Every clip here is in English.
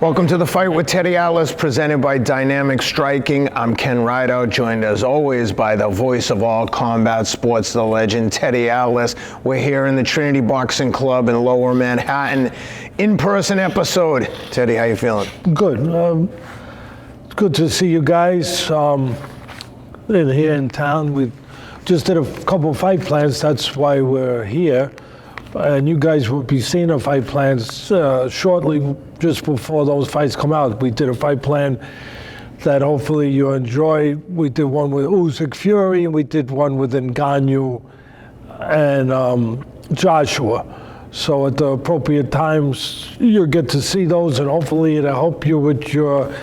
Welcome to The Fight with Teddy Atlas, presented by Dynamic Striking. I'm Ken Rideout, joined as always by the voice of all combat sports, the legend Teddy Atlas. We're here in the Trinity Boxing Club in Lower Manhattan. In-person episode. Teddy, how you feeling? Good. It's good to see you guys here in town. We just did a couple of fight plans. That's why we're here. And you guys will be seeing the fight plans shortly, just before those fights come out. We did a fight plan that hopefully you enjoy. We did one with Usyk Fury, and we did one with Ngannou and Joshua. So at the appropriate times, you'll get to see those, and hopefully it'll help you with your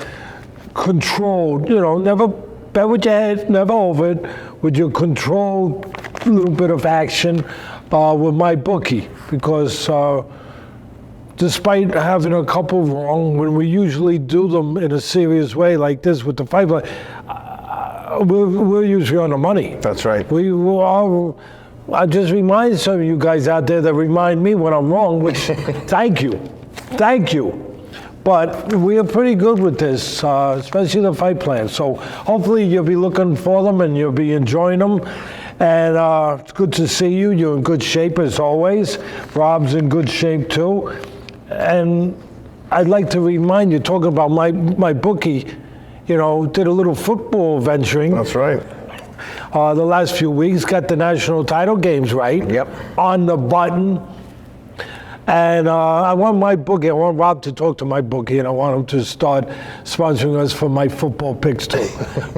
control. You know, never bet with your head, never over it. With your controlled little bit of action with my bookie, because despite having a couple wrong, when we usually do them in a serious way like this with the fight, we're usually on the money. That's right. I just remind some of you guys out there that remind me when I'm wrong, which thank you. But we are pretty good with this, especially the fight plan. So hopefully you'll be looking for them and you'll be enjoying them. And it's good to see you. You're in good shape as always. Rob's in good shape too. And I'd like to remind you, talking about my bookie, you know, did a little football venturing. That's right. The last few weeks, got the national title games right. Yep. On the button. And I want my bookie, I want Rob to talk to my bookie, and I want him to start sponsoring us for my football picks too.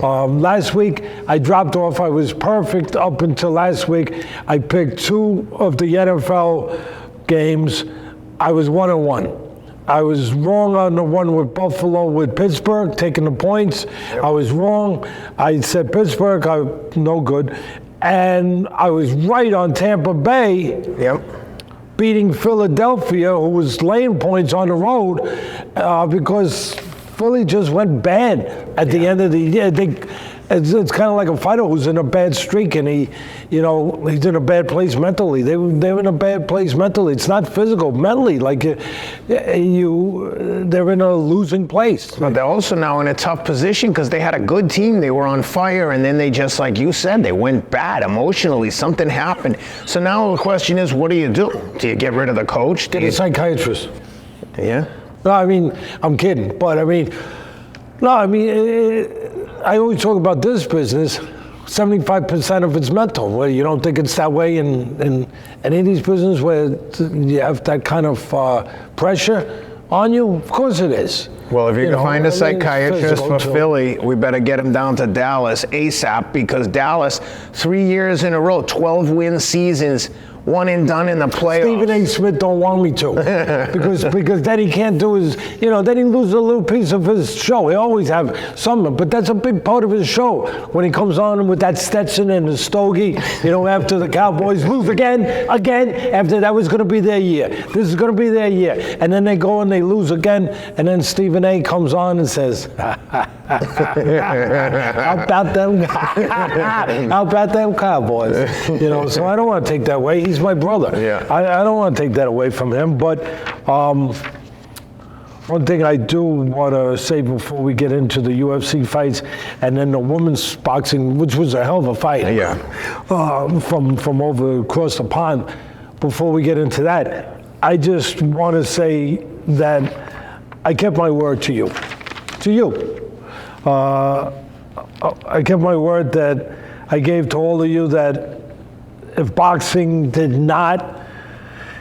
Last week, I dropped off. I was perfect up until last week. I picked 2 of the NFL games. I was 1-1. I was wrong on the one with Buffalo with Pittsburgh, taking the points. Yep. I was wrong. I said Pittsburgh, no good. And I was right on Tampa Bay. Yep. Beating Philadelphia, who was laying points on the road, because Philly just went bad at the end of the year. It's kind of like a fighter who's in a bad streak, and he's in a bad place mentally. They're in a bad place mentally. It's not physical, mentally. Like they're in a losing place. But they're also now in a tough position because they had a good team. They were on fire, and then they just, like you said, they went bad emotionally. Something happened. So now the question is, what do you do? Do you get rid of the coach? Get a psychiatrist. Yeah. No, I mean, I'm kidding, but I always talk about this business. 75% of it's mental. Well, you don't think it's that way in any of these businesses where you have that kind of pressure on you? Of course it is. Well, if you can find a psychiatrist for Philly, we better get him down to Dallas ASAP, because Dallas, 3 years in a row, 12-win seasons, one and done in the playoffs. Stephen A. Smith don't want me to, because then he can't do his, then he loses a little piece of his show. He always have something, but that's a big part of his show. When he comes on with that Stetson and the stogie, after the Cowboys lose again, after that was going to be their year. This is going to be their year. And then they go and they lose again, and then Stephen A. comes on and says, how about them Cowboys? So I don't want to take that away. He's my brother. Yeah. I don't want to take that away from him, but one thing I do want to say before we get into the UFC fights and then the women's boxing, which was a hell of a fight, from over across the pond, before we get into that, I just want to say that I kept my word to you. I kept my word that I gave to all of you, that if boxing did not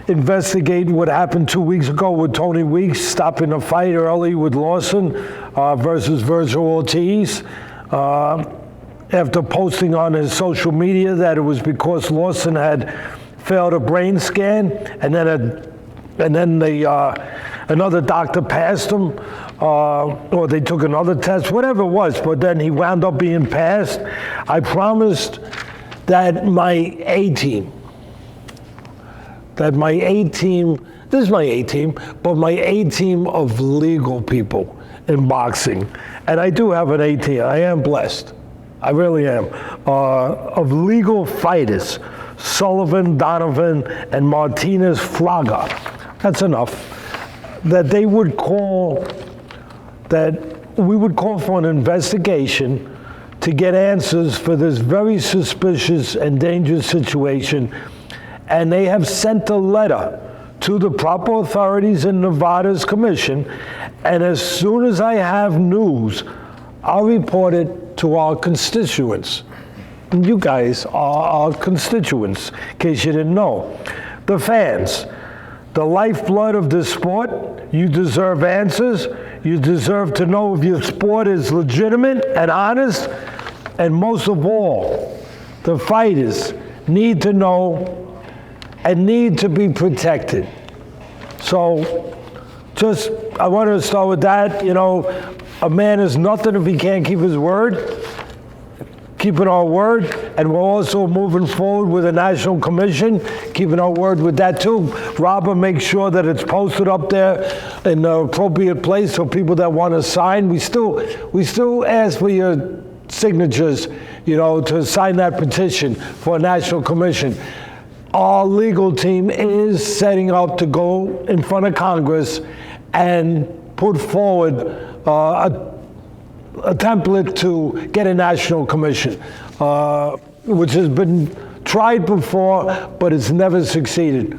investigate what happened 2 weeks ago with Tony Weeks stopping a fight early with Lawson versus Virgil Ortiz, after posting on his social media that it was because Lawson had failed a brain scan, and then another doctor passed him, or they took another test, whatever it was, but then he wound up being passed. I promised that my A-team, this is my A-team, but my A-team of legal people in boxing, and I do have an A-team, I am blessed, I really am, of legal fighters, Sullivan, Donovan, and Martinez Fraga. That's enough. That they would call that we would call for an investigation to get answers for this very suspicious and dangerous situation. And they have sent a letter to the proper authorities in Nevada's commission. And as soon as I have news, I'll report it to our constituents. And you guys are our constituents, in case you didn't know. The fans, the lifeblood of this sport. You deserve answers. You deserve to know if your sport is legitimate and honest. And most of all, the fighters need to know and need to be protected. So I want to start with that. You know, a man is nothing if he can't keep his word. Keeping our word, and we're also moving forward with a national commission, keeping our word with that too. Robert, make sure that it's posted up there in the appropriate place for people that want to sign. We still ask for your signatures, you know, to sign that petition for a national commission. Our legal team is setting up to go in front of Congress and put forward a template to get a national commission, which has been tried before, but it's never succeeded.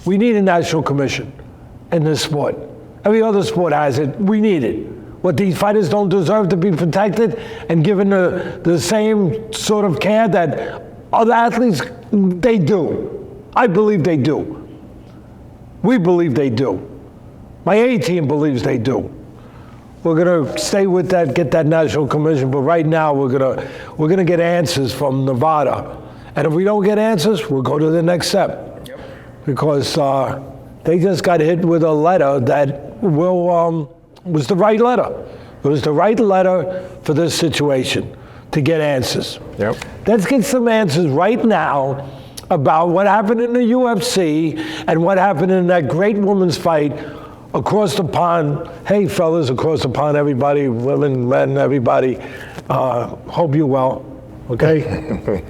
We need a national commission in this sport. Every other sport has it. We need it. What, these fighters don't deserve to be protected and given the same sort of care that other athletes, they do. I believe they do. We believe they do. My A team believes they do. We're going to stay with that, get that national commission, but right now we're going to get answers from Nevada. And if we don't get answers, we'll go to the next step. Yep. Because they just got hit with a letter that was the right letter. It was the right letter for this situation to get answers. Yep. Let's get some answers right now about what happened in the UFC and what happened in that great women's fight across the pond. Hey, fellas, across the pond, everybody, women, men, everybody. Hope you're well, okay?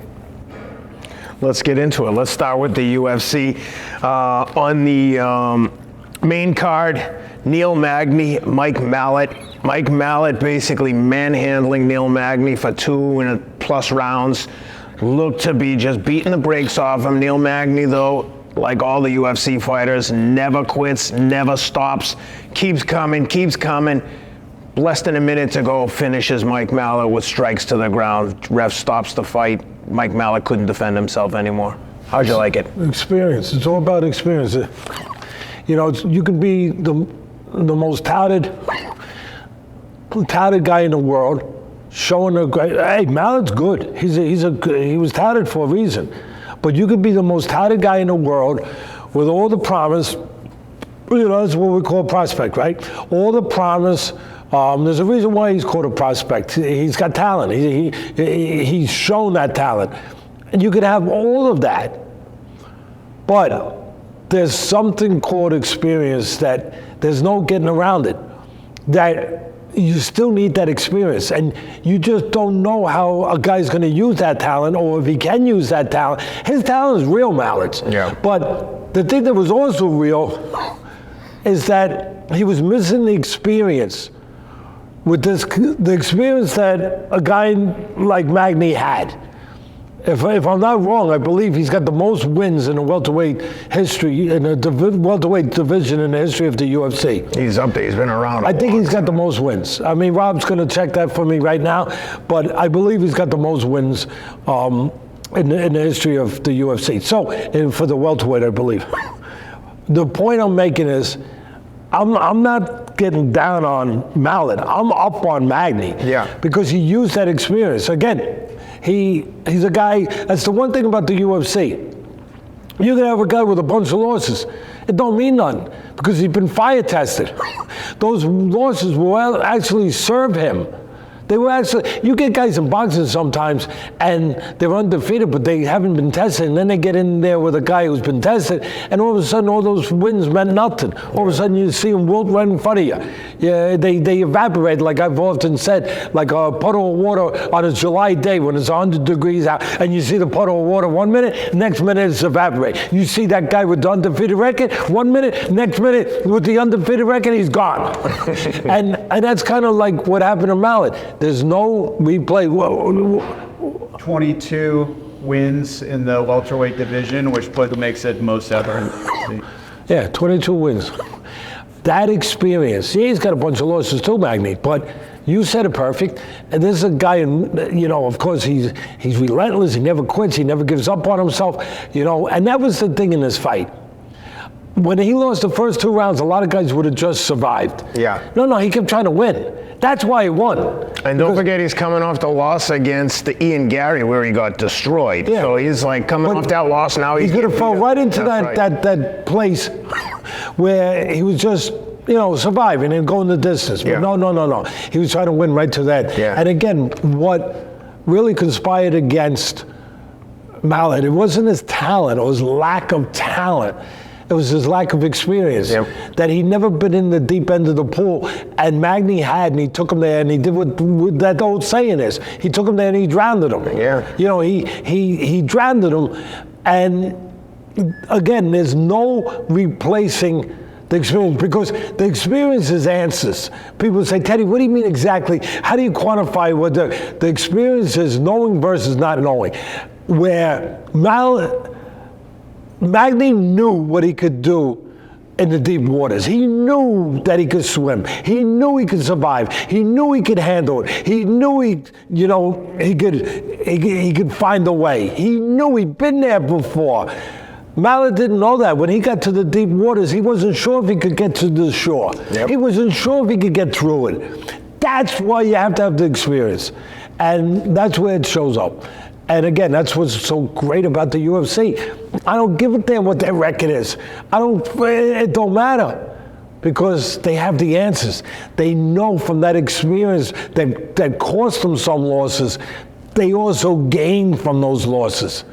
Let's get into it. Let's start with the UFC. On the main card, Neil Magney, Mike Malott. Mike Malott basically manhandling Neil Magney for 2+ rounds. Looked to be just beating the brakes off him. Neil Magney, though, like all the UFC fighters, never quits, never stops, keeps coming. Less than a minute to go, finishes Mike Malott with strikes to the ground. Ref stops the fight. Mike Malott couldn't defend himself anymore. How'd you like it? Experience. It's all about experience. You know, you can be the most touted guy in the world, showing a great. Hey, Mallott's good. He was touted for a reason. But you could be the most touted guy in the world with all the promise. You know, that's what we call a prospect, right? All the promise. There's a reason why he's called a prospect. He's got talent. He's shown that talent. And you could have all of that. But there's something called experience that there's no getting around it. That you still need that experience, and you just don't know how a guy's going to use that talent, or if he can use that talent. His talent is real, Mallott's. Yeah. But the thing that was also real is that he was missing the experience. With the experience that a guy like Magney had. If I'm not wrong, I believe he's got the most wins in the welterweight history, in the welterweight division in the history of the UFC. He's up there. He's been around. I think he's got the most wins. I mean, Rob's going to check that for me right now, but I believe he's got the most wins in the history of the UFC. So, and for the welterweight, I believe. The point I'm making is, I'm not getting down on Malott. I'm up on Magney. Yeah. Because he used that experience. Again, he's a guy, that's the one thing about the UFC. You can have a guy with a bunch of losses. It don't mean nothing because he's been fire tested. Those losses will actually serve him They were actually, you get guys in boxing sometimes and they're undefeated, but they haven't been tested. And then they get in there with a guy who's been tested, and all of a sudden all those wins meant nothing. All of a sudden you see them wilt right in front of you. Yeah, they evaporate, like I've often said, like a puddle of water on a July day when it's 100 degrees out, and you see the puddle of water 1 minute, next minute it's evaporate. You see that guy with the undefeated record, 1 minute, next minute with the undefeated record, he's gone. and that's kind of like what happened to Malott. There's no replay. 22 wins in the welterweight division, which makes it most ever. Yeah, 22 wins. That experience. Yeah, he's got a bunch of losses too, Magney, but you said it perfect. And this is a guy, of course, he's relentless. He never quits. He never gives up on himself, and that was the thing in this fight. When he lost the first 2 rounds, a lot of guys would have just survived. Yeah. No, he kept trying to win. That's why he won. And don't forget, he's coming off the loss against Ian Gary, where he got destroyed. Yeah. So he's like coming off that loss. Now he's going to fall right into that place where he was just, surviving and going the distance. But no. He was trying to win right to that. Yeah. And again, what really conspired against Malott, it wasn't his talent, it was lack of talent. It was his lack of experience, that he'd never been in the deep end of the pool, and Magney had, and he took him there, and he did what that old saying is. He took him there and he drowned him. Yeah. He drowned him, and again, there's no replacing the experience, because the experience is answers. People say, Teddy, what do you mean exactly? How do you quantify what the experience is? Knowing versus not knowing. Where Magney knew what he could do in the deep waters. He knew that he could swim. He knew he could survive. He knew he could handle it. He knew he could find a way. He knew he'd been there before. Malott didn't know that. When he got to the deep waters, he wasn't sure if he could get to the shore. He wasn't sure if he could get through it. That's why you have to have the experience. And that's where it shows up. And again, that's what's so great about the UFC. I don't give a damn what their record is. It don't matter, because they have the answers. They know from that experience that cost them some losses, they also gain from those losses.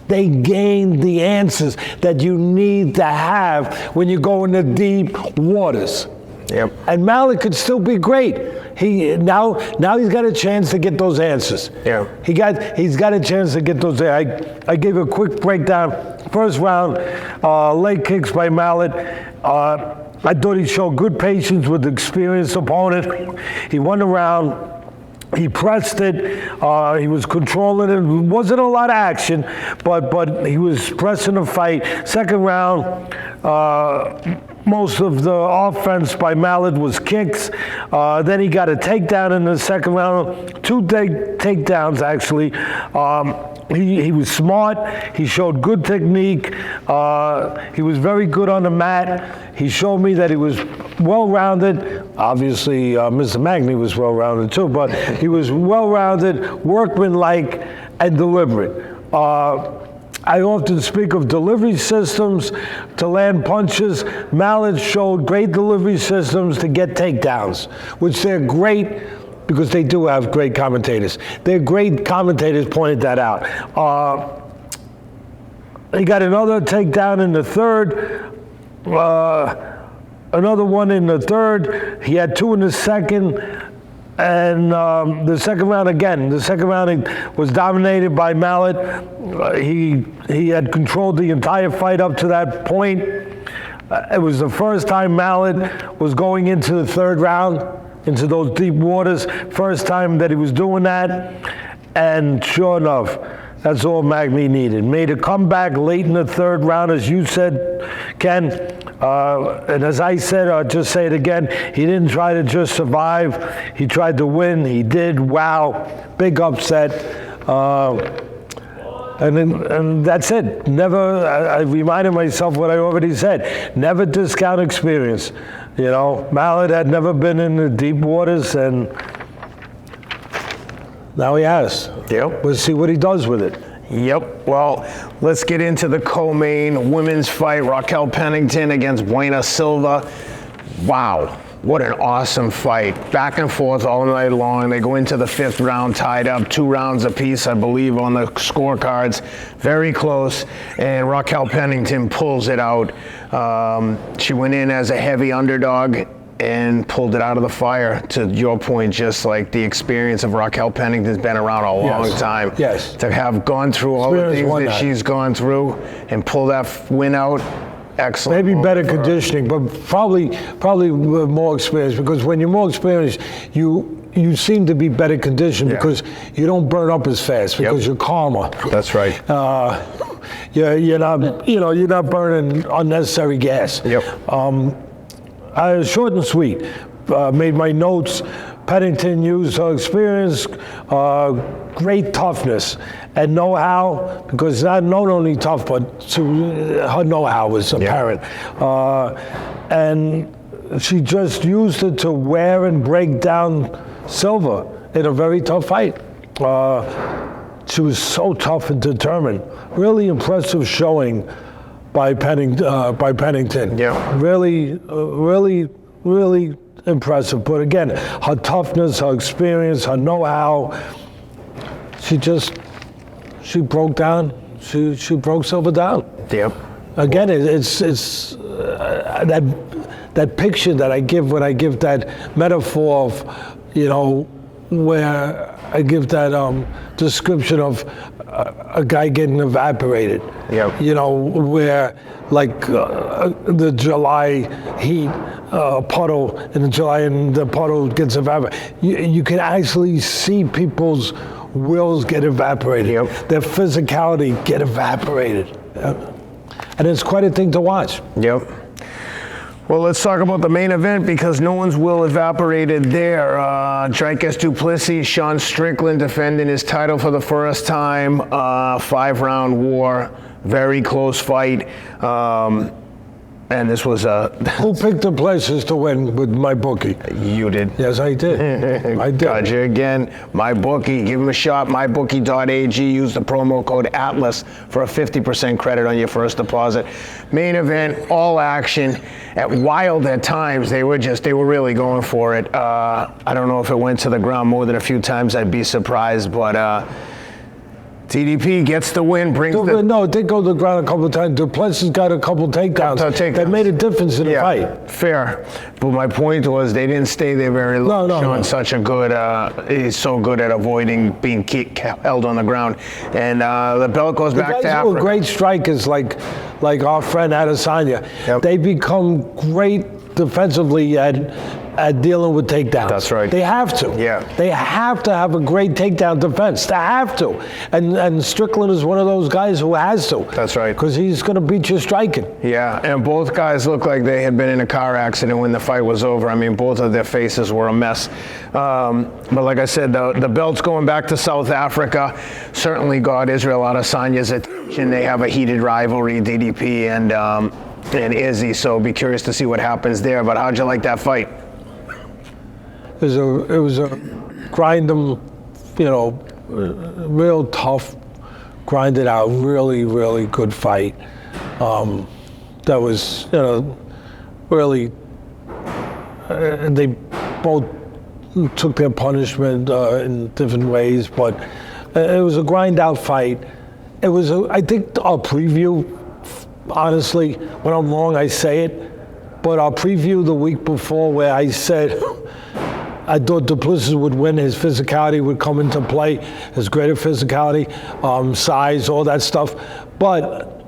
They gain the answers that you need to have when you go into deep waters. And Malott could still be great. Now he's got a chance to get those answers. He's got a chance to get those. I gave a quick breakdown. First round, leg kicks by Malott. I thought he showed good patience with the experienced opponent. He won the round. He pressed it. He was controlling it. It wasn't a lot of action, but he was pressing the fight. Second round, most of the offense by Malott was kicks. Then he got a takedown in the second round. 2 takedowns, actually. He was smart. He showed good technique. He was very good on the mat. He showed me that he was well-rounded. Obviously, Mr. Magney was well-rounded too, but he was well-rounded, workmanlike, and deliberate. I often speak of delivery systems to land punches. Malott showed great delivery systems to get takedowns, which they're great, because they do have great commentators. Their great commentators pointed that out. He got another takedown in the third, another one in the third. He had 2 in the second, and the second round again. The second round was dominated by Malott. He had controlled the entire fight up to that point. It was the first time Malott was going into the third round, into those deep waters. First time that he was doing that, and sure enough, that's all Magney needed. Made a comeback late in the third round, as you said, Ken. And as I said, I'll just say it again, he didn't try to just survive. He tried to win. He did. Wow. Big upset. And that's it. Never, I reminded myself what I already said. Never discount experience. Malott had never been in the deep waters, and now he has. We'll see what he does with it. Well, let's get into the co-main women's fight. Raquel Pennington against Bueno Silva. Wow. What an awesome fight. Back and forth all night long. They go into the 5th round tied up, 2 rounds apiece, I believe, on the scorecards. Very close. And Raquel Pennington pulls it out. She went in as a heavy underdog and pulled it out of the fire. To your point, just like the experience of Raquel Pennington's been around a long time. Yes. To have gone through all the things that she's gone through and pull that win out. Excellent. Maybe better conditioning, but probably more experience, because when you're more experienced, you seem to be better conditioned because you don't burn up as fast because you're calmer. That's right. You're not burning unnecessary gas. Yep. Short and sweet. Made my notes. Pennington used her experience, great toughness, and know-how, because not only tough, but her know-how was apparent. And she just used it to wear and break down Silva in a very tough fight. She was so tough and determined. Really impressive showing by Pennington. Yeah. Really impressive. But again, her toughness, her experience, her know-how, she broke down. She broke Silva down. Yep. Again, it's that picture that I give when I give that metaphor of, where I give that description of a guy getting evaporated. Yep. Where like the July heat, puddle in July, and the puddle gets evaporated. You can actually see people's wills get evaporated. Yep. Their physicality get evaporated. And it's quite a thing to watch. Yep. Well, let's talk about the main event, because no one's will evaporated there. Dricus Du Plessis, Sean Strickland defending his title for the first time. 5-round war, very close fight. And this was Who picked the places to win with my bookie? You did. Yes, I did. I did. Got you again. My bookie. Give him a shot. MyBookie.ag. Use the promo code ATLAS for a 50% credit on your first deposit. Main event, all action. Wild at times. They were really going for it. I don't know if it went to the ground more than a few times. I'd be surprised, but TDP gets the win, No, it did go to the ground a couple of times. Du Plessis got a couple of takedowns that made a difference in the fight. Fair. But my point was they didn't stay there very long. Sean's such a good, he's so good at avoiding being held on the ground. And the belt goes back to Africa. Great strikers like our friend Adesanya. Yep. They become great defensively at dealing with takedowns. That's right. They have to. Yeah. They have to have a great takedown defense. They have to. And Strickland is one of those guys who has to. That's right. Because he's going to beat you striking. Yeah, and both guys looked like they had been in a car accident when the fight was over. I mean, both of their faces were a mess. But like I said, the belt's going back to South Africa. Certainly got Israel Adesanya's attention. They have a heated rivalry, DDP and Izzy, so be curious to see what happens there. But how'd you like that fight? It was a grind them, real tough, grinded out, really good fight. That was, really, they both took their punishment in different ways, but it was a grind out fight. It was, I think our preview, honestly, when I'm wrong, I say it, but our preview the week before where I said, I thought Du Plessis would win. His physicality would come into play, his greater physicality, size, all that stuff. But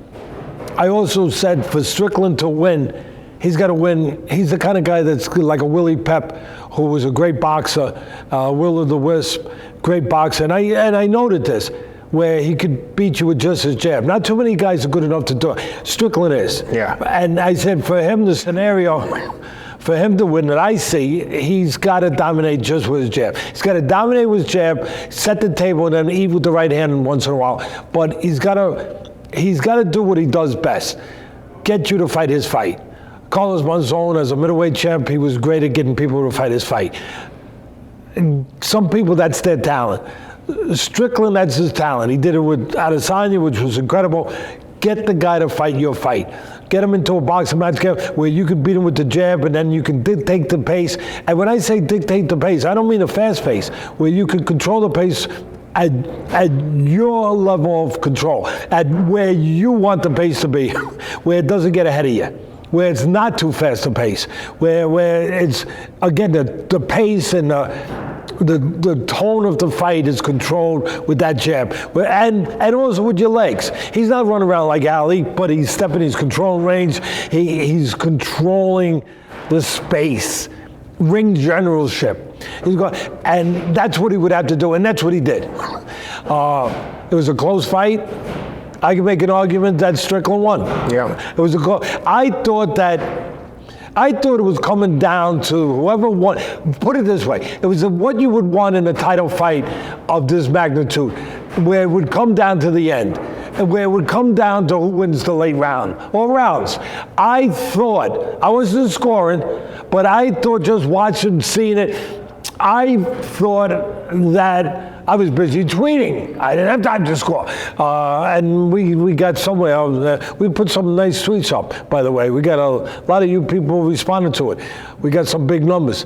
I also said for Strickland to win, he's got to win. He's the kind of guy that's like a Willie Pep, who was a great boxer, Will of the Wisp, great boxer. And I noted this, where he could beat you with just his jab. Not too many guys are good enough to do it. Strickland is. Yeah. And I said for him, the scenario, for him to win that I see, he's got to dominate just with his jab. He's got to dominate with his jab, set the table, and then eat with the right hand once in a while. But he's got to do what he does best, get you to fight his fight. Carlos Monzon, as a middleweight champ, he was great at getting people to fight his fight. And some people, that's their talent. Strickland, that's his talent. He did it with Adesanya, which was incredible. get the guy to fight your fight. Get him into a boxing match where you can beat him with the jab and then you can dictate the pace. And when I say dictate the pace, I don't mean a fast pace, where you can control the pace at your level of control, at where you want the pace to be, where it doesn't get ahead of you, where it's not too fast a pace, where it's, again, the pace and the tone of the fight is controlled with that jab. And also with your legs. He's not running around like Ali, but he's stepping his control range. He's controlling the space, ring generalship. He's going, and that's what he would have to do, and that's what he did. It was a close fight. I can make an argument that Strickland won. Yeah. It was a close. I thought it was coming down to whoever won. Put it this way: it was what you would want in a title fight of this magnitude, where it would come down to the end, and where it would come down to who wins the late round or rounds. I thought, I wasn't scoring, but I thought just watching, seeing it, I thought that I was busy tweeting. I didn't have time to score. And we got somewhere, we put some nice tweets up, by the way. We got a lot of you people responded to it. We got some big numbers.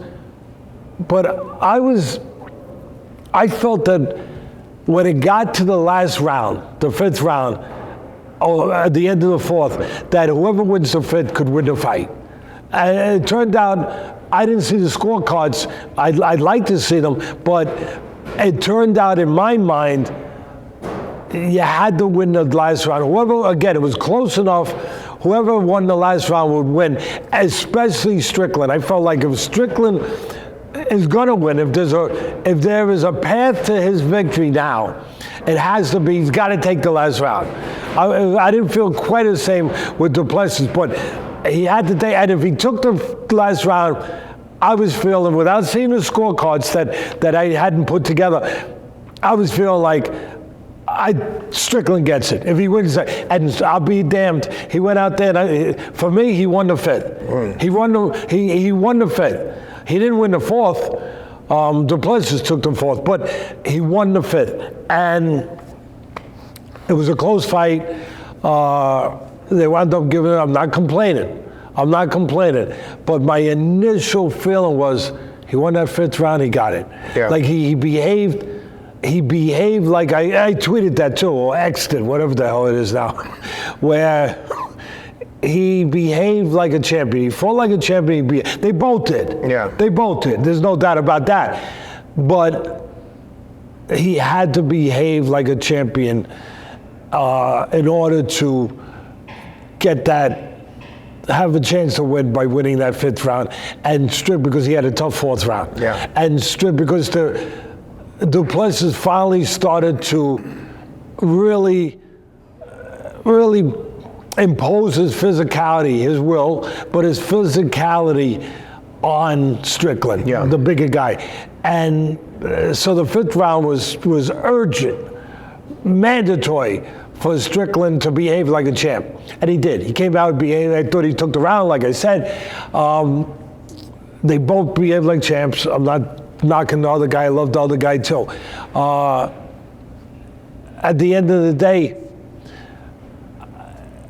But I felt that when it got to the last round, the fifth round, or at the end of the fourth, that whoever wins the fifth could win the fight. And it turned out, I didn't see the scorecards. I'd like to see them, but it turned out in my mind, you had to win the last round. Whoever, again, it was close enough. Whoever won the last round would win, especially Strickland. I felt like if Strickland is gonna win, if there is a path to his victory now, it has to be, he's gotta take the last round. I didn't feel quite the same with Du Plessis, but he had to take, and if he took the last round, I was feeling, without seeing the scorecards that I hadn't put together, I was feeling like Strickland gets it. If he wins, and I'll be damned, he went out there, and for me, he won the fifth. He won the fifth. He didn't win the fourth. Du Plessis took the fourth, but he won the fifth. And it was a close fight. They wound up giving it. I'm not complaining. But my initial feeling was he won that fifth round. He got it. Yeah. Like he behaved like I tweeted that too, or X'd it, whatever the hell it is now, where he behaved like a champion. He fought like a champion. They both did. Yeah. They both did. There's no doubt about that. But he had to behave like a champion in order to get have a chance to win by winning that fifth round, and Strick because he had a tough fourth round. Yeah. And Strick because Du Plessis finally started to really impose his physicality, his will, but his physicality on Strickland, the bigger guy. And so the fifth round was urgent, mandatory for Strickland to behave like a champ. And he did. He came out and behaved. I thought he took the round, like I said. They both behaved like champs. I'm not knocking the other guy. I love the other guy too. At the end of the day,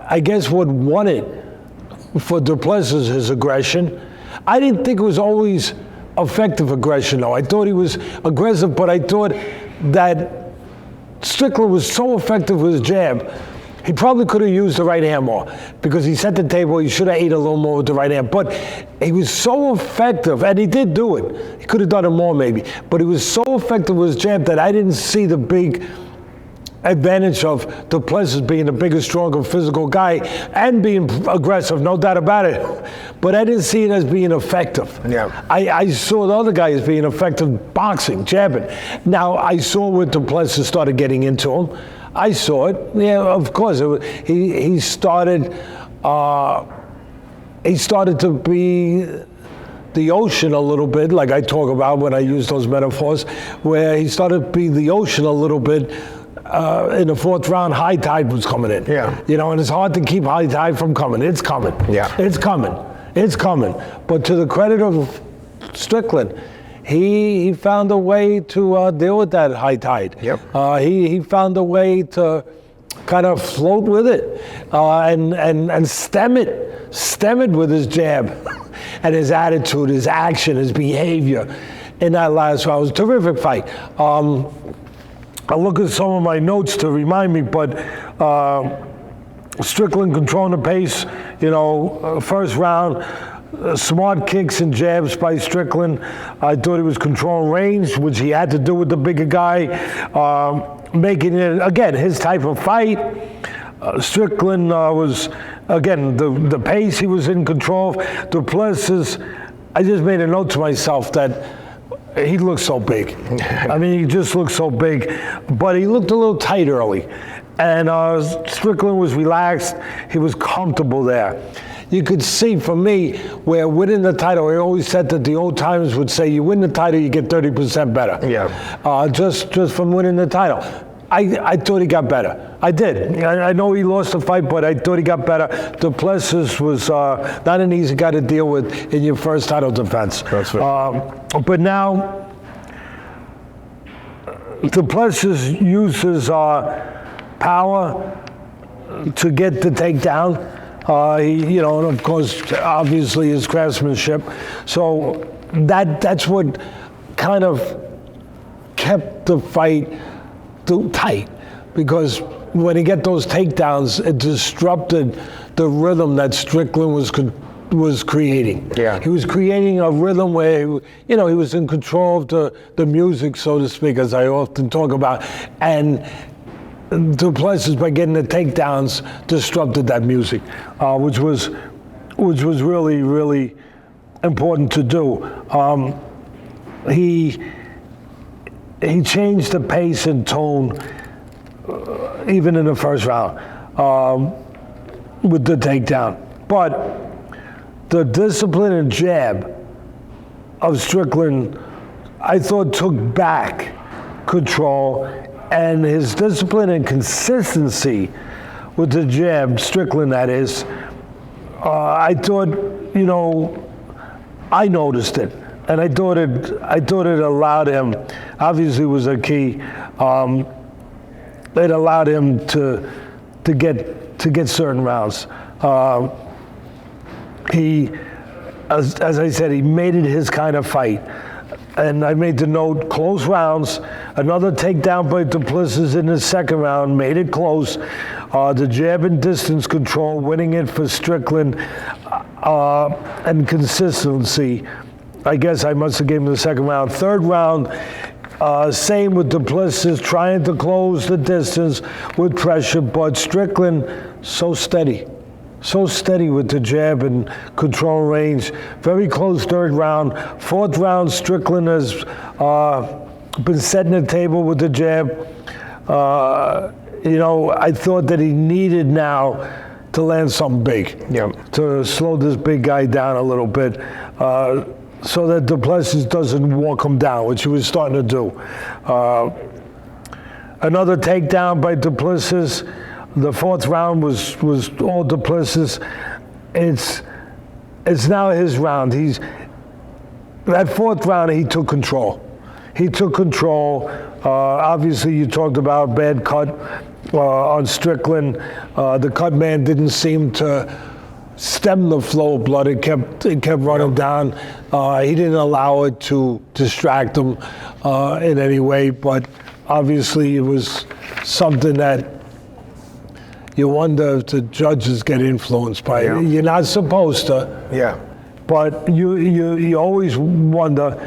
I guess what won it for Du Plessis is his aggression. I didn't think it was always effective aggression, though. I thought he was aggressive, but I thought that Strickland was so effective with his jab, he probably could have used the right hand more, because he set the table. He should have ate a little more with the right hand. But he was so effective, and he did do it. He could have done it more maybe. But he was so effective with his jab that I didn't see the big advantage of Du Plessis being the bigger, stronger, physical guy and being aggressive, no doubt about it. But I didn't see it as being effective. Yeah. I saw the other guy as being effective boxing, jabbing. Now, I saw when Du Plessis started getting into him. I saw it. Yeah, of course. He started to be the ocean a little bit, like I talk about when I use those metaphors, where he started to be the ocean a little bit. In the fourth round, high tide was coming in. Yeah. You know, and it's hard to keep high tide from coming. It's coming. Yeah. It's coming. But to the credit of Strickland, he found a way to deal with that high tide. Yep. He found a way to kind of float with it and stem it with his jab and his attitude, his action, his behavior in that last round. It was a terrific fight. I'll look at some of my notes to remind me, but Strickland controlling the pace, first round, smart kicks and jabs by Strickland. I thought he was controlling range, which he had to do with the bigger guy, making it, again, his type of fight. Strickland was, again, the pace he was in control. Du Plessis, I just made a note to myself that he looked so big. I mean, he just looked so big, but he looked a little tight early. And Strickland was relaxed. He was comfortable there. You could see, for me, where winning the title, I always said that the old timers would say, you win the title, you get 30% better. Yeah. Just from winning the title. I thought he got better. I did. I know he lost the fight, but I thought he got better. Du Plessis was not an easy guy to deal with in your first title defense. That's right. But now, Du Plessis uses power to get the takedown. And of course, obviously his craftsmanship. So that's what kind of kept the fight tight, because when he get those takedowns, it disrupted the rhythm that Strickland was creating. Yeah. He was creating a rhythm where, he was in control of the music, so to speak, as I often talk about. And Du Plessis, by getting the takedowns, disrupted that music, which was really, really important to do. He changed the pace and tone even in the first round with the takedown. But the discipline and jab of Strickland, I thought, took back control, and his discipline and consistency with the jab, Strickland that is, I thought, I noticed it. And I thought it allowed him, obviously was a key, it allowed him to get certain rounds. He, as I said, he made it his kind of fight. And I made the note, close rounds, another takedown by Du Plessis in the second round, made it close. The jab and distance control, winning it for Strickland, and consistency. I guess I must have given him the second round. Third round, same with Du Plessis, trying to close the distance with pressure, but Strickland so steady with the jab and control range. Very close third round. Fourth round, Strickland has been setting the table with the jab. I thought that he needed now to land something big, to slow this big guy down a little bit, so that Du Plessis doesn't walk him down, which he was starting to do. Another takedown by Du Plessis. The fourth round was all Du Plessis. It's now his round. That fourth round, he took control. Obviously, you talked about bad cut on Strickland. The cut man didn't seem to stem the flow of blood. It kept running down. He didn't allow it to distract him in any way, but obviously it was something that you wonder if the judges get influenced by it. You're not supposed to. Yeah. But you always wonder.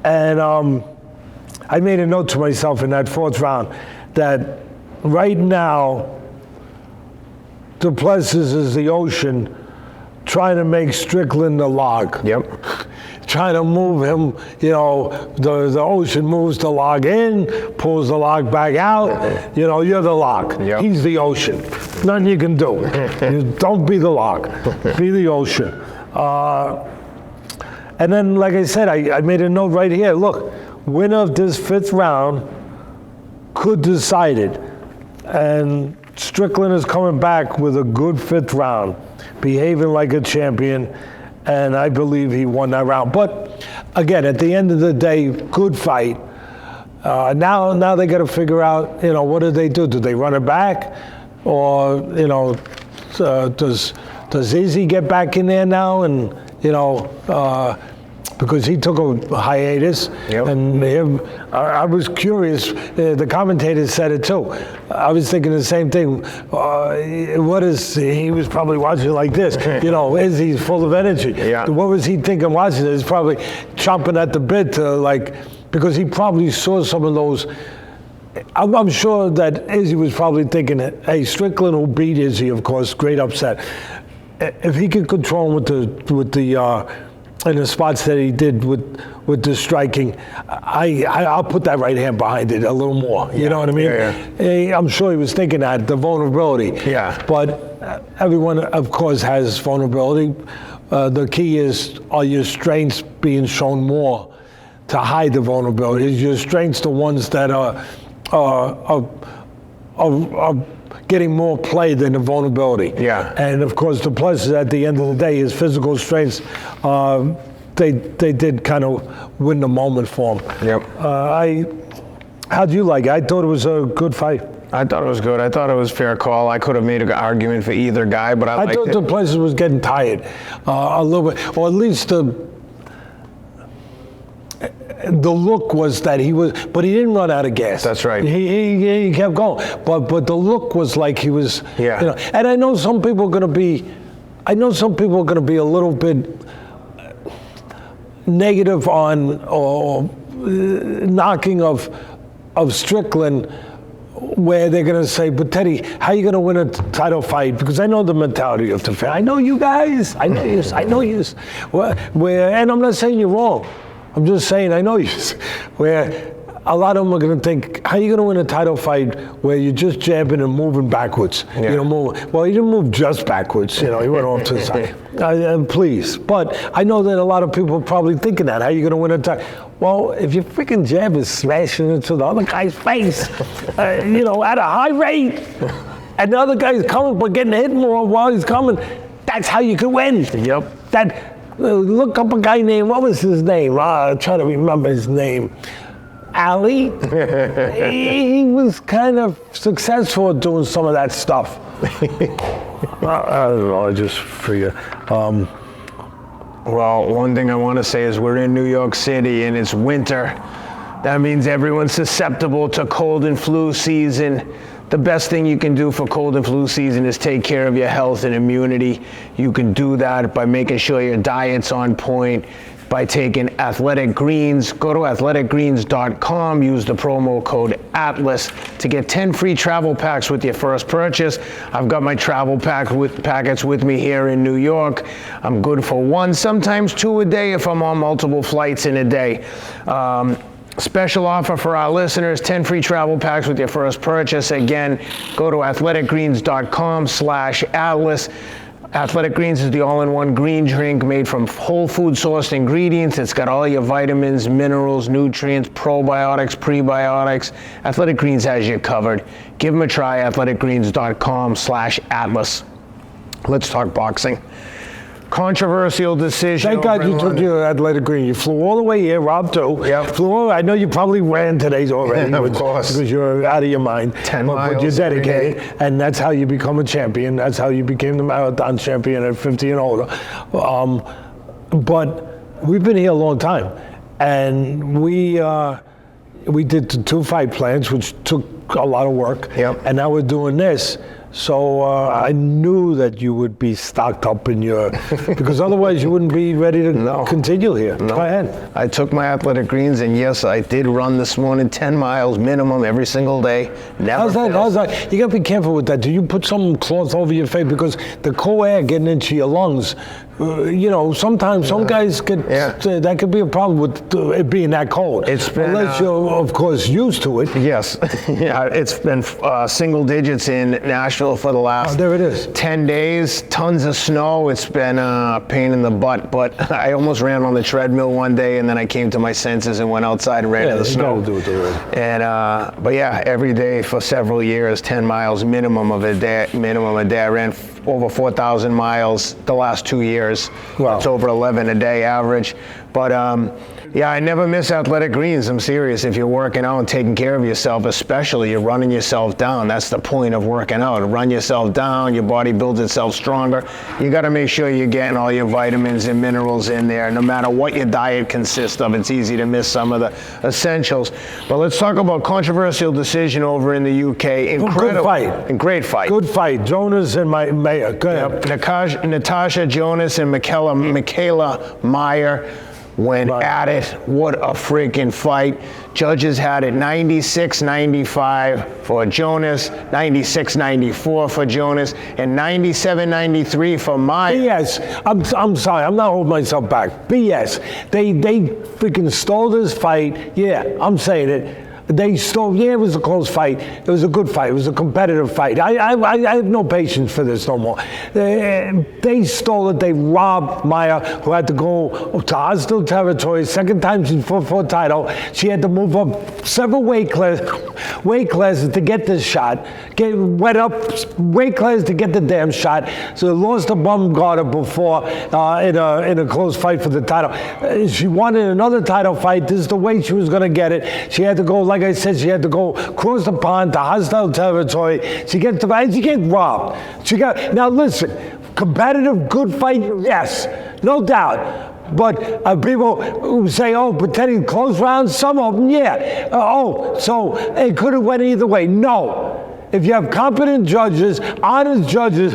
And I made a note to myself in that fourth round that right now, Du Plessis is the ocean trying to make Strickland the log. Yep. Trying to move him, the ocean moves the log in, pulls the log back out. You're the log. Yep. He's the ocean. Nothing you can do. Don't be the log. Be the ocean. And then, like I said, I made a note right here. Look, winner of this fifth round could decide it. And Strickland is coming back with a good fifth round, behaving like a champion, and I believe he won that round. But again, at the end of the day, good fight. Now they got to figure out, what do they do? Do they run it back? or does Izzy get back in there now? And because he took a hiatus, and I was curious. The commentators said it too. I was thinking the same thing. He was probably watching it like this. Izzy's full of energy. Yeah. What was he thinking watching it? He's probably chomping at the bit to because he probably saw some of those. I'm sure that Izzy was probably thinking, hey, Strickland will beat Izzy, of course, great upset. If he could control him with the in the spots that he did with the striking, I'll put that right hand behind it a little more. You know what I mean? Yeah. I'm sure he was thinking that, the vulnerability. Yeah. But everyone, of course, has vulnerability. The key is, are your strengths being shown more to hide the vulnerability? Is your strengths the ones that are getting more play than the vulnerability? Yeah. And of course, Du Plessis, at the end of the day, his physical strengths, they did kind of win the moment for him. Yep. How'd you like it? I thought it was a good fight. I thought it was good. I thought it was a fair call. I could have made an argument for either guy, but I thought liked Du Plessis was getting tired a little bit, or at least the look was that he was, but he didn't run out of gas. That's right. He kept going, but the look was like he was. Yeah. And I know some people are going to be, a little bit negative on or knocking of Strickland, where they're going to say, but Teddy, how are you going to win a title fight? Because I know the mentality of the fan. I know you guys. I know you. And I'm not saying you're wrong. I'm just saying, I know you, where a lot of them are going to think, how are you going to win a title fight where you're just jabbing and moving backwards? Yeah. Well, he didn't move just backwards. He went off to the side. Please. But I know that a lot of people are probably thinking that. How are you going to win a title? Well, if your freaking jab is smashing into the other guy's face, at a high rate, and the other guy's coming but getting hit more while he's coming, that's how you can win. Yep. Look up a guy named, what was his name? I'm trying to remember his name. Ali. He was kind of successful at doing some of that stuff. I don't know, I just figure. Well, one thing I want to say is we're in New York City and it's winter. That means everyone's susceptible to cold and flu season. The best thing you can do for cold and flu season is take care of your health and immunity. You can do that by making sure your diet's on point, by taking Athletic Greens. Go to athleticgreens.com, use the promo code ATLAS to get 10 free travel packs with your first purchase. I've got my travel packets with me here in New York. I'm good for 1, sometimes 2 a day if I'm on multiple flights in a day. Special offer for our listeners, 10 free travel packs with your first purchase. Again, go to athleticgreens.com/Atlas. Athletic Greens is the all-in-one green drink made from whole food sourced ingredients. It's got all your vitamins, minerals, nutrients, probiotics, prebiotics. Athletic Greens has you covered. Give them a try, athleticgreens.com/Atlas. Let's talk boxing. Controversial decision. Thank God you took your Athletic Green. You flew all the way here, Rob too. Yep. Flew all, I know you probably ran today's already. Of course. Because you're out of your mind. 10 but miles you're dedicated, every day. and that's how you become a champion. That's how you became the marathon champion at 50 and older. But we've been here a long time, and we did the 2 fight plans, which took a lot of work. Yep. And now we're doing this. So I knew that you would be stocked up in your, because otherwise you wouldn't be ready to continue here. No. Go ahead. I took my Athletic Greens, and yes, I did run this morning 10 miles minimum every single day. Never How's that? You got to be careful with that. Do you put some cloth over your face? Because the cold air getting into your lungs, sometimes some guys get, that could be a problem with it being that cold. It's been, unless you're, of course, used to it. Yes. Yeah, it's been single digits in Nashville for the last there it is. 10 days. Tons of snow. It's been a pain in the butt, but I almost ran on the treadmill one day, and then I came to my senses and went outside and ran in the snow. You gotta do it. And but yeah, every day for several years, 10 miles minimum a day. I ran over 4,000 miles the last 2 years. Wow. It's over 11 a day average. But yeah, I never miss athletic greens. I'm serious. If you're working out and taking care of yourself, especially, you're running yourself down. That's the point of working out. Run yourself down, your body builds itself stronger. You got to make sure you're getting all your vitamins and minerals in there. No matter what your diet consists of, it's easy to miss some of the essentials. But let's talk about controversial decision over in the UK. Incredible. Good fight. Great fight. Good fight. Jonas and Mayer. Go ahead. Yep. Natasha Jonas and Mikaela Mayer went at it. What a freaking fight. Judges had it 96-95 for Jonas, 96-94 for Jonas, and 97-93 for Mayer. BS. I'm sorry. I'm not holding myself back. BS. They freaking stole this fight. Yeah, I'm saying it. They stole. Yeah, it was a close fight. It was a good fight. It was a competitive fight. I have no patience for this no more. They stole it. They robbed Mayer, who had to go to hostile territory. Second time she fought for a title. She had to move up several weight classes to get this shot. Went up weight classes to get the damn shot. So lost a bum guarder before in a close fight for the title. She wanted another title fight. This is the way she was going to get it. She had to go. Like I said, she had to go across the pond to hostile territory. She get robbed. Now listen, competitive, good fight, yes, no doubt. But people who say, oh, pretending close rounds, some of them, yeah. So it could have went either way. No. If you have competent judges, honest judges,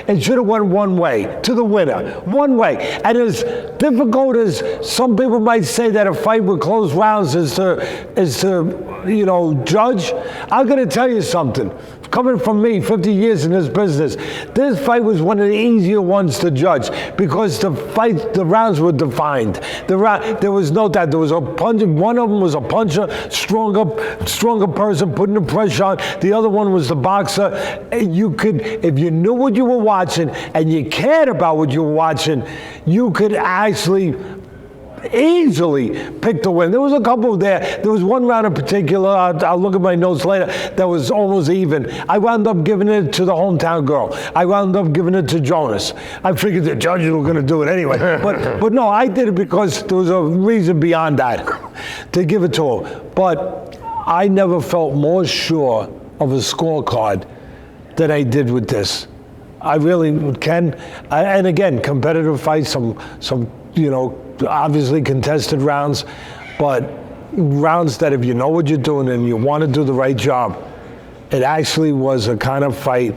it should have went one way, to the winner, one way. And as difficult as some people might say that a fight with close rounds is to judge, I'm going to tell you something. Coming from me, 50 years in this business, this fight was one of the easier ones to judge because the rounds were defined. There was no doubt. There was a puncher. One of them was a puncher, stronger person putting the pressure on. The other one was the boxer. You could, if you knew what you were watching and you cared about what you were watching, you could actually easily pick the win. There was a couple there. There was one round in particular, I'll look at my notes later, that was almost even. I wound up giving it to the hometown girl. I wound up giving it to Jonas. I figured the judges were going to do it anyway. But no, I did it because there was a reason beyond that to give it to her. But I never felt more sure of a scorecard than I did with this. I really can. And again, competitive fights, some obviously contested rounds, but rounds that if you know what you're doing and you want to do the right job, it actually was a kind of fight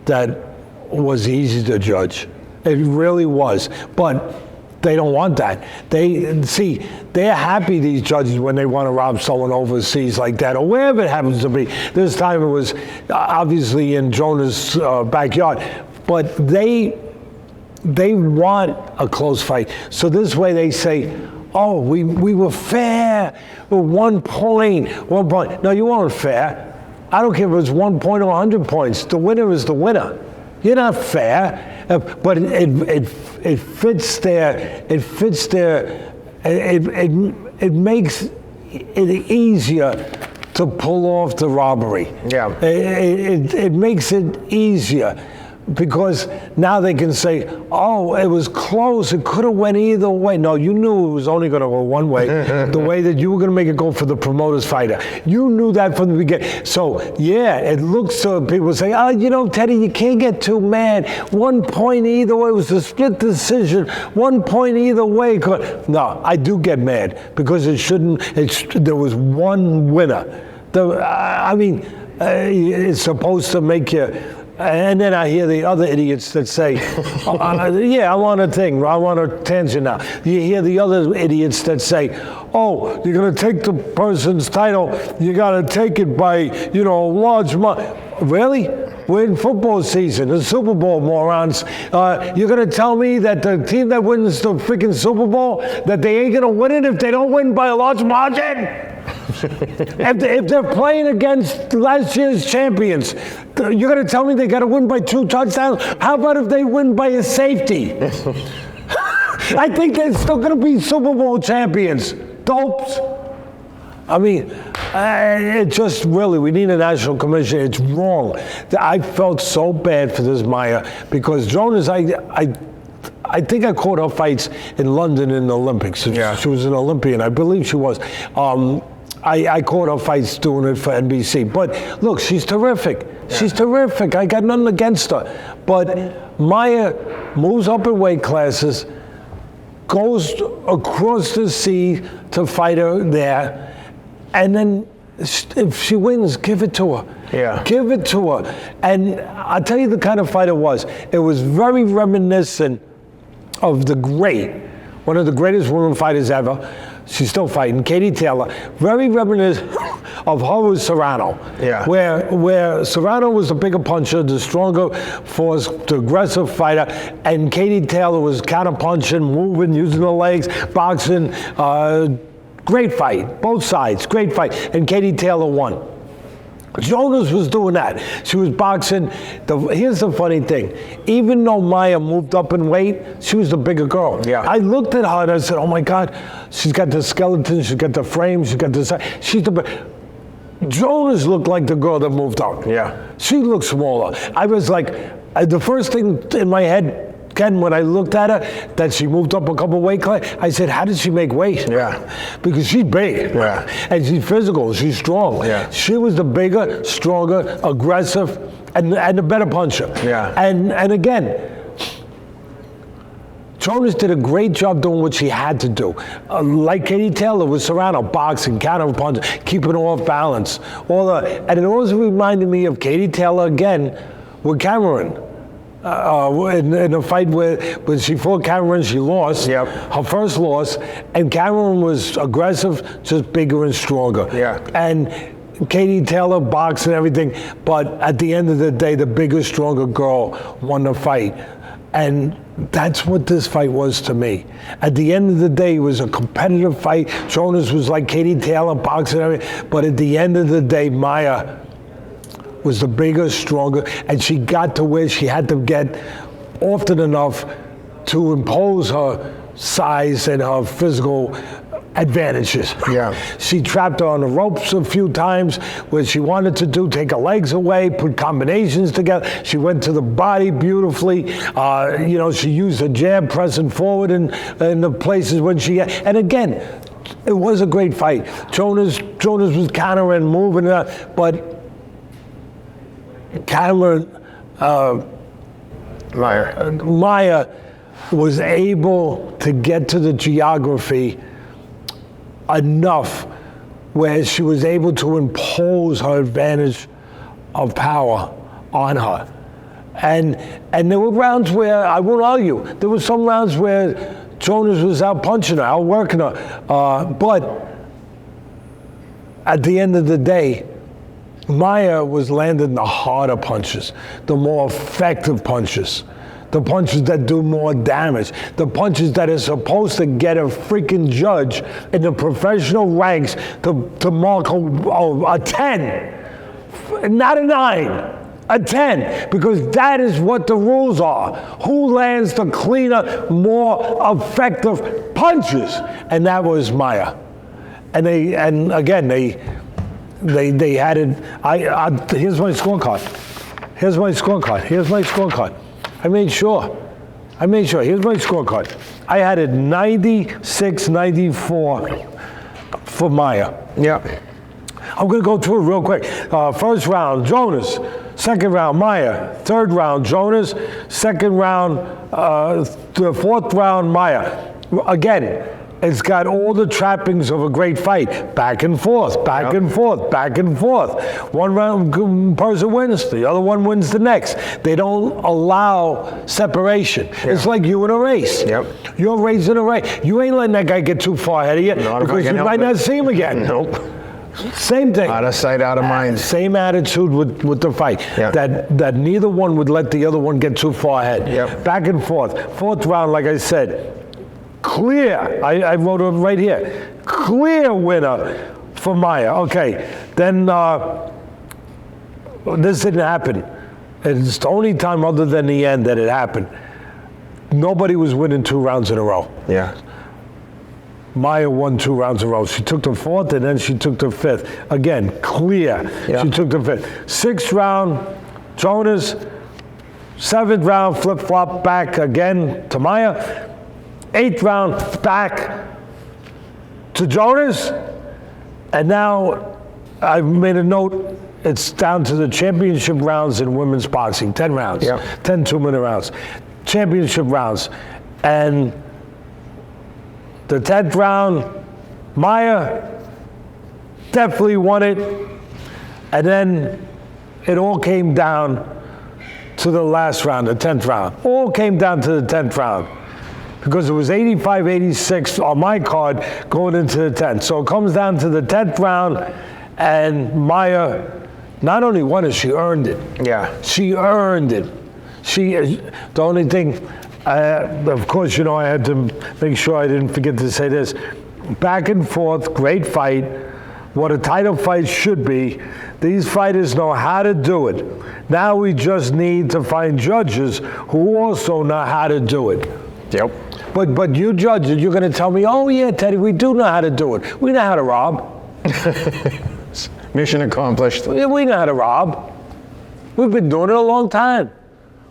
that was easy to judge. It really was. But they don't want that. They're happy, these judges, when they want to rob someone overseas like that, or wherever it happens to be. This time it was obviously in Jonas' backyard. But they want a close fight. So this way they say, oh, we were fair. We're 1 point. No, you weren't fair. I don't care if it was 1 point or 100 points. The winner is the winner. You're not fair. But it fits there. It fits there. It makes it easier to pull off the robbery. Yeah. It makes it easier. Because now they can say, oh, it was close. It could have went either way. No, you knew it was only going to go one way, the way that you were going to make it go for the promoter's fighter. You knew that from the beginning. So, yeah, it looks to people say, oh, Teddy, you can't get too mad. 1 point either way. It was a split decision. 1 point either way. No, I do get mad because it shouldn't. There was one winner. It's supposed to make you. And then I hear the other idiots that say, yeah, I want a tangent now. You hear the other idiots that say, oh, you're going to take the person's title, you got to take it by, large amount. Really? We're in football season, the Super Bowl, morons. You're going to tell me that the team that wins the freaking Super Bowl, that they ain't going to win it if they don't win by a large margin? If they're playing against last year's champions, you're going to tell me they got to win by 2 touchdowns? How about if they win by a safety? I think they're still going to be Super Bowl champions. Dopes. It just really, we need a national commission. It's wrong. I felt so bad for this Mayer because Jonas, I I think I caught her fights in London in the Olympics. Yeah. She was an Olympian, I believe she was. I caught her fights doing it for NBC. But look, she's terrific. Yeah. She's terrific. I got nothing against her. But Mayer moves up in weight classes, goes across the sea to fight her there, and then if she wins, give it to her. Yeah. Give it to her. And I'll tell you the kind of fight it was. It was very reminiscent of one of the greatest women fighters ever. She's still fighting, Katie Taylor. Very reminiscent of her with Serrano. Yeah. Where Serrano was the bigger puncher, the stronger force, the aggressive fighter, and Katie Taylor was counter-punching, moving, using the legs, boxing. Great fight, both sides, great fight. And Katie Taylor won. Jonas was doing that. She was boxing. Here's the funny thing. Even though Mayer moved up in weight, she was the bigger girl. Yeah. I looked at her and I said, oh my God, she's got the skeleton, she's got the frame, she's got the size. Jonas looked like the girl that moved up. Yeah. She looked smaller. I was like, the first thing in my head, Ken, when I looked at her, that she moved up a couple weight classes, I said, how did she make weight? Yeah. Because she's big. Yeah. And she's physical, she's strong. Yeah. She was the bigger, stronger, aggressive, and the better puncher. Yeah. And again, Jonas did a great job doing what she had to do. Like Katie Taylor with Serrano, boxing, counter punching, keeping her off balance. And it always reminded me of Katie Taylor again with Cameron. In a fight when she fought Cameron, she lost. Yep. Her first loss, and Cameron was aggressive, just bigger and stronger. Yeah. And Katie Taylor boxed and everything, but at the end of the day, the bigger, stronger girl won the fight. And that's what this fight was to me. At the end of the day, it was a competitive fight. Jonas was like Katie Taylor, boxing and everything, but at the end of the day, Mayer was the bigger, stronger, and she got to where she had to get often enough to impose her size and her physical advantages. Yeah. She trapped her on the ropes a few times where she wanted to take her legs away, put combinations together. She went to the body beautifully. She used her jab pressing forward in the places when she, and again, it was a great fight. Jonas was countering, moving, but Cameron Mayer was able to get to the geography enough where she was able to impose her advantage of power on her. And there were rounds where, I won't argue, there were some rounds where Jonas was out punching her, out working her. But at the end of the day, Mayer was landing the harder punches, the more effective punches, the punches that do more damage, the punches that are supposed to get a freaking judge in the professional ranks to mark a 10, not a 9, a 10, because that is what the rules are. Who lands the cleaner, more effective punches? And that was Mayer. And again, they had it. Here's my scorecard. Here's my scorecard. I made sure. Here's my scorecard. I had it 96-94 for Mayer. Yeah. I'm going to go through it real quick. First round, Jonas. Second round, Mayer. Third round, Jonas. Second round, the fourth round, Mayer. Again, it's got all the trappings of a great fight. Back and forth, back and forth, back and forth. One round person wins, the other one wins the next. They don't allow separation. Yeah. It's like you in a race. Yep. You're racing a race. You ain't letting that guy get too far ahead of you because you might not see him again. Nope. Same thing. Out of sight, out of mind. Same attitude with the fight. Yep. That neither one would let the other one get too far ahead. Yep. Back and forth. Fourth round, like I said, clear. I wrote it right here. Clear winner for Mayer. Okay. Then this didn't happen. It's the only time other than the end that it happened. Nobody was winning 2 rounds in a row. Yeah. Mayer won 2 rounds in a row. She took the 4th and then she took the 5th. Again, clear. Yeah. She took the 5th. 6th round, Jonas 7th round, flip-flop back again to Mayer. 8th round, back to Jonas. And now I've made a note, it's down to the championship rounds in women's boxing, 10 rounds, 10 two-minute rounds, championship rounds. And the 10th round, Mayer definitely won it. And then it all came down to the last round, the 10th round. All came down to the 10th round because it was 85-86 on my card going into the 10th. So it comes down to the 10th round, and Mayer not only won it, she earned it. Yeah. She earned it. The only thing, of course, I had to make sure I didn't forget to say this. Back and forth, great fight. What a title fight should be. These fighters know how to do it. Now we just need to find judges who also know how to do it. Yep. But you judges, you're going to tell me, oh yeah, Teddy, we do know how to do it. We know how to rob. Mission accomplished. We know how to rob. We've been doing it a long time.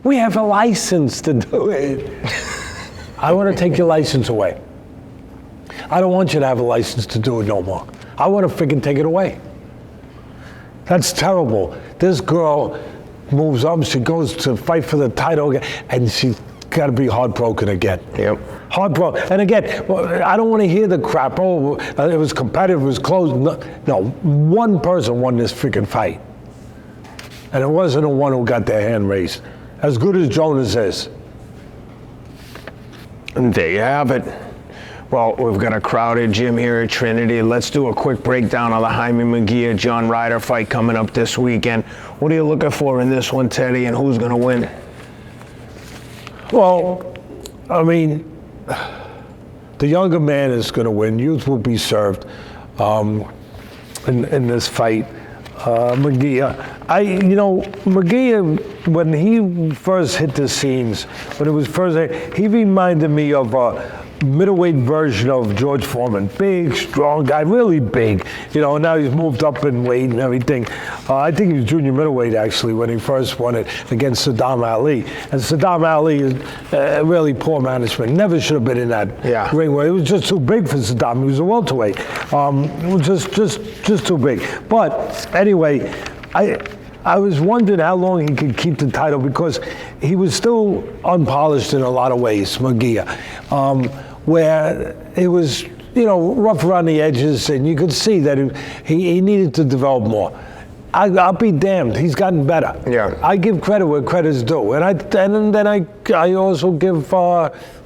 We have a license to do it. I want to take your license away. I don't want you to have a license to do it no more. I want to freaking take it away. That's terrible. This girl moves up, she goes to fight for the title again, and she's got to be heartbroken again. Yep. Heartbroken. And again, I don't want to hear the crap. Oh, it was competitive, it was close. No, one person won this freaking fight. And it wasn't the one who got their hand raised. As good as Jonas is. And there you have it. Well, we've got a crowded gym here at Trinity. Let's do a quick breakdown of the Jaime Munguia, John Ryder fight coming up this weekend. What are you looking for in this one, Teddy, and who's going to win? Well, I mean, the younger man is going to win. Youth will be served in this fight. Munguia. Munguia, when he first hit the scenes, when it was first, he reminded me of a middleweight version of George Foreman. Big, strong guy, really big. And now he's moved up in weight and everything. I think he was junior middleweight, actually, when he first won it against Saddam Ali. And Saddam Ali is really poor management. Never should have been in that ring where it was just too big for Saddam. He was a welterweight. It was just too big. But anyway, I was wondering how long he could keep the title because he was still unpolished in a lot of ways, Munguia, where it was, rough around the edges, and you could see that he needed to develop more. I'll be damned, he's gotten better. Yeah. I give credit where credit's due, and then I also give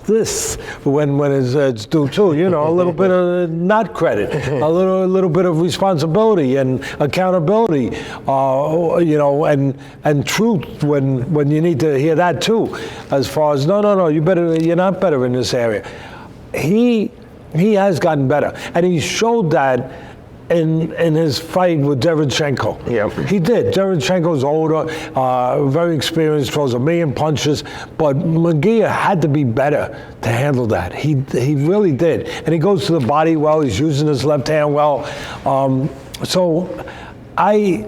this when it's due too. A little bit of not credit, a little bit of responsibility and accountability, and truth when you need to hear that too. As far as no, you're not better in this area. He has gotten better, and he showed that in his fight with Derevyanchenko. Yep. He did. Derevyanchenko's older, very experienced, throws a million punches, but Munguia had to be better to handle that. He really did. And he goes to the body well, he's using his left hand well. So I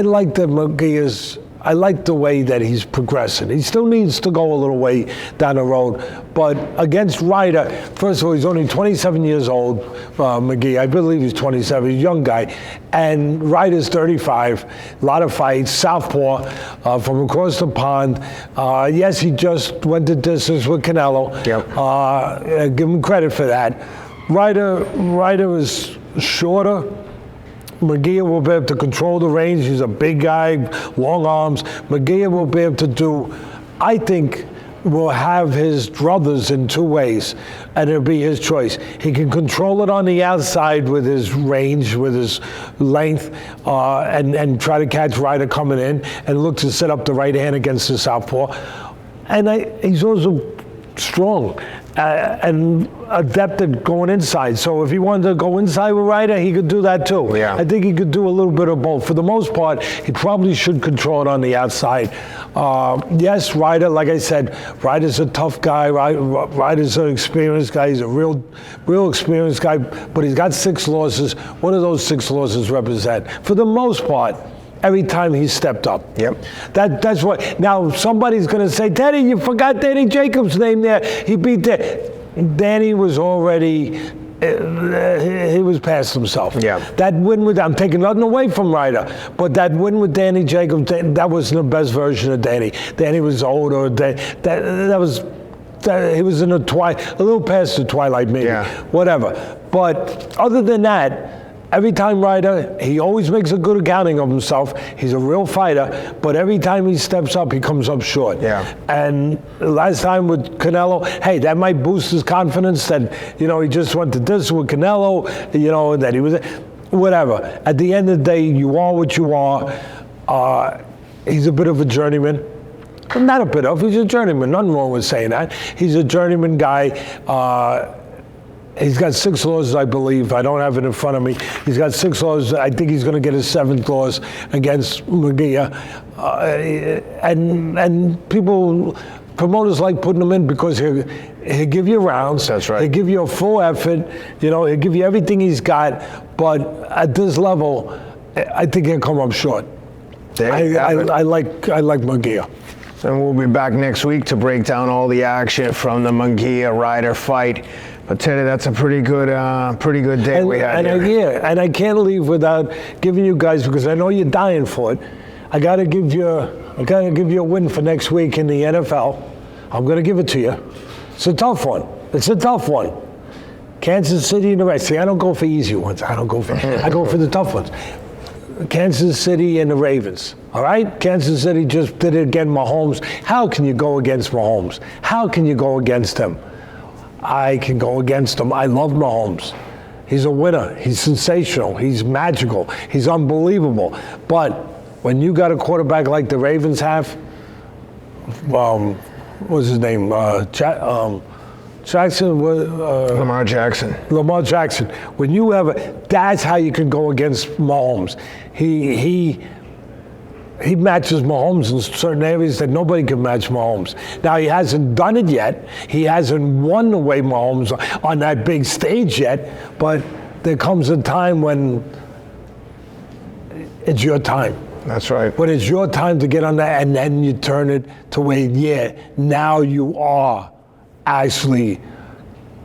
like the Munguia's, I like the way that he's progressing. He still needs to go a little way down the road. But against Ryder, first of all, he's only 27 years old, Munguia. I believe he's 27, he's a young guy. And Ryder's 35, a lot of fights, southpaw from across the pond. Yes, he just went the distance with Canelo. Yep. Give him credit for that. Ryder is shorter. Munguia will be able to control the range. He's a big guy, long arms. Munguia will be able to do, I think, will have his druthers in two ways, and it'll be his choice. He can control it on the outside with his range, with his length, and try to catch Ryder coming in and look to set up the right hand against the southpaw. And he's also strong and adept at going inside. So if he wanted to go inside with Ryder, he could do that too. Yeah. I think he could do a little bit of both. For the most part, he probably should control it on the outside. Yes, Ryder, like I said, Ryder's a tough guy. Ryder's an experienced guy. He's a real experienced guy, but he's got 6 losses. What do those 6 losses represent? For the most part, every time he stepped up. Yep. That's what. Now somebody's going to say, Teddy, you forgot Danny Jacobs' name there. He beat Danny was already. He was past himself. Yeah. That win with, I'm taking nothing away from Ryder, but that win with Danny Jacobs, that wasn't the best version of Danny. Danny was older. He was in a little past the twilight, maybe. Yeah. Whatever. But other than that, every time Ryder, he always makes a good accounting of himself. He's a real fighter, but every time he steps up, he comes up short. Yeah. And last time with Canelo, hey, that might boost his confidence that, he just went to this with Canelo, that he was, whatever. At the end of the day, you are what you are. He's a bit of a journeyman. Not a bit of, he's a journeyman. Nothing wrong with saying that. He's a journeyman guy. He's got 6 losses, I believe. I don't have it in front of me. He's got 6 losses. I think he's going to get his 7th loss against Munguia. And people, promoters like putting him in because he'll give you rounds. That's right. He'll give you a full effort. He'll give you everything he's got. But at this level, I think he'll come up short. I like Munguia. And we'll be back next week to break down all the action from the Munguia-Ryder fight. But Teddy, that's a pretty good day we had here. Yeah, and I can't leave without giving you guys, because I know you're dying for it. I gotta give you a win for next week in the NFL. I'm gonna give it to you. It's a tough one. Kansas City and the Ravens. See, I don't go for easy ones. I go for the tough ones. Kansas City and the Ravens. All right? Kansas City just did it again, Mahomes. How can you go against Mahomes? How can you go against him? I can go against him. I love Mahomes. He's a winner. He's sensational. He's magical. He's unbelievable. But when you got a quarterback like the Ravens have, what's his name? Jackson. Lamar Jackson. Lamar Jackson. When you have that's how you can go against Mahomes. He matches Mahomes in certain areas that nobody can match Mahomes. Now, he hasn't done it yet. He hasn't won the way Mahomes on that big stage yet. But there comes a time when it's your time. That's right. When it's your time to get on that, and then you turn it to where, now you are actually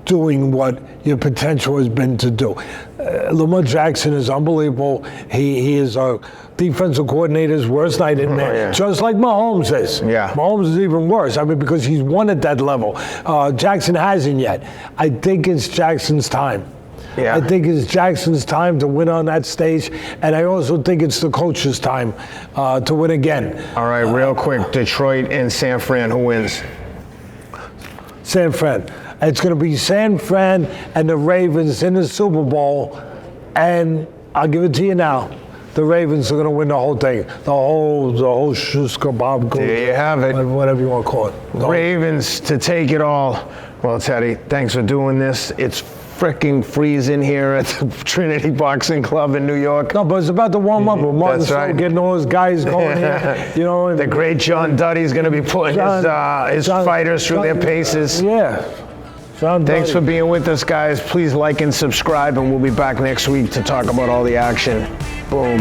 doing what your potential has been to do. Lamar Jackson is unbelievable. He is a defensive coordinator's worst nightmare, just like Mahomes is. Yeah. Mahomes is even worse. I mean, because he's won at that level. Jackson hasn't yet. I think it's Jackson's time. Yeah. I think it's Jackson's time to win on that stage, and I also think it's the coach's time to win again. All right, real quick, Detroit and San Fran, who wins? San Fran. It's going to be San Fran and the Ravens in the Super Bowl, and I'll give it to you now. The Ravens are going to win the whole thing. The whole shuska bob. There you have it. Whatever you want to call it. Ravens to take it all. Well, Teddy, thanks for doing this. It's freaking freezing here at the Trinity Boxing Club in New York. No, but it's about to warm up. With Martin Stone getting all his guys going here. The great John Duddy's going to be putting his fighters through their paces. Yeah. Thanks for being with us, guys. Please like and subscribe, and we'll be back next week to talk about all the action. Boom.